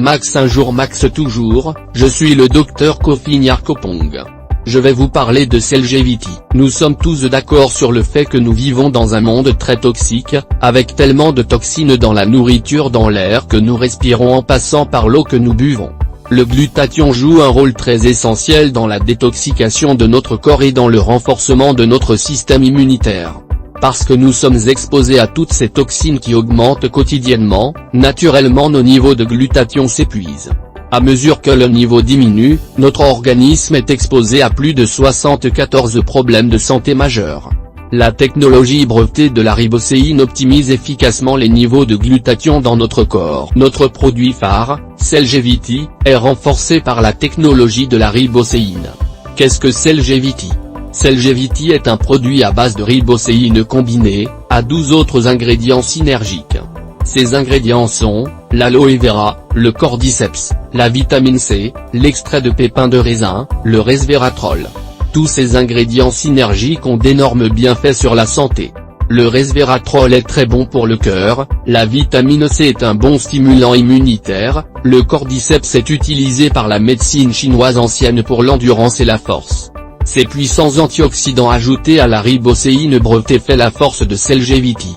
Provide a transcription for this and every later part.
Max un jour Max toujours, je suis le docteur Kofi Nyarkopong. Je vais vous parler de Celgevity. Nous sommes tous d'accord sur le fait que nous vivons dans un monde très toxique, avec tellement de toxines dans la nourriture, dans l'air que nous respirons en passant par l'eau que nous buvons. Le glutathion joue un rôle très essentiel dans la détoxication de notre corps et dans le renforcement de notre système immunitaire. Parce que nous sommes exposés à toutes ces toxines qui augmentent quotidiennement, naturellement nos niveaux de glutathion s'épuisent. À mesure que le niveau diminue, notre organisme est exposé à plus de 74 problèmes de santé majeurs. La technologie brevetée de la ribocéine optimise efficacement les niveaux de glutathion dans notre corps. Notre produit phare, Celgevity, est renforcé par la technologie de la ribocéine. Qu'est-ce que Celgevity ? Celgevity est un produit à base de ribocéine combinée, à 12 autres ingrédients synergiques. Ces ingrédients sont, l'aloe vera, le cordyceps, la vitamine C, l'extrait de pépins de raisin, le resveratrol. Tous ces ingrédients synergiques ont d'énormes bienfaits sur la santé. Le resveratrol est très bon pour le cœur, la vitamine C est un bon stimulant immunitaire, le cordyceps est utilisé par la médecine chinoise ancienne pour l'endurance et la force. Ces puissants antioxydants ajoutés à la ribocéine brevetée fait la force de Celgevity.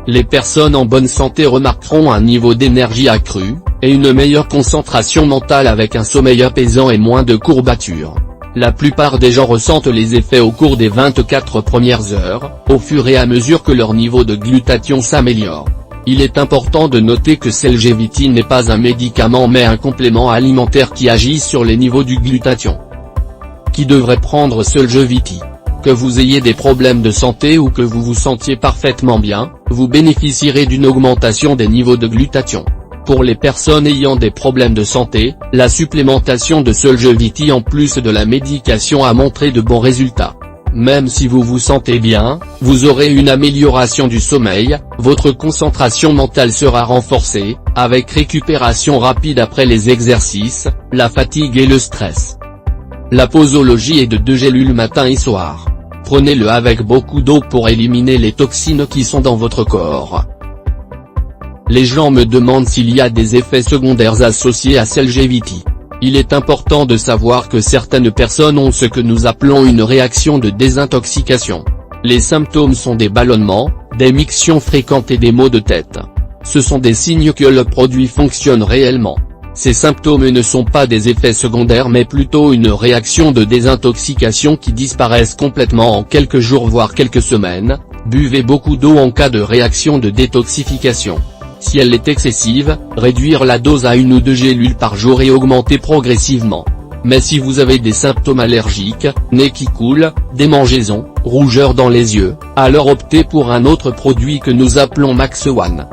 Les personnes en bonne santé remarqueront un niveau d'énergie accru, et une meilleure concentration mentale avec un sommeil apaisant et moins de courbatures. La plupart des gens ressentent les effets au cours des 24 premières heures, au fur et à mesure que leur niveau de glutathion s'améliore. Il est important de noter que Celgevity n'est pas un médicament mais un complément alimentaire qui agit sur les niveaux du glutathion. Qui devrait prendre Celgevity ? Que vous ayez des problèmes de santé ou que vous vous sentiez parfaitement bien, vous bénéficierez d'une augmentation des niveaux de glutathion. Pour les personnes ayant des problèmes de santé, la supplémentation de Celgevity en plus de la médication a montré de bons résultats. Même si vous vous sentez bien, vous aurez une amélioration du sommeil, votre concentration mentale sera renforcée, avec récupération rapide après les exercices, la fatigue et le stress. La posologie est de 2 gélules matin et soir. Prenez-le avec beaucoup d'eau pour éliminer les toxines qui sont dans votre corps. Les gens me demandent s'il y a des effets secondaires associés à Celgevity. Il est important de savoir que certaines personnes ont ce que nous appelons une réaction de désintoxication. Les symptômes sont des ballonnements, des mictions fréquentes et des maux de tête. Ce sont des signes que le produit fonctionne réellement. Ces symptômes ne sont pas des effets secondaires mais plutôt une réaction de désintoxication qui disparaissent complètement en quelques jours voire quelques semaines. Buvez beaucoup d'eau en cas de réaction de détoxification. Si elle est excessive, réduire la dose à 1 ou 2 gélules par jour et augmenter progressivement. Mais si vous avez des symptômes allergiques, nez qui coule, démangeaisons, rougeur dans les yeux, alors optez pour un autre produit que nous appelons Max One.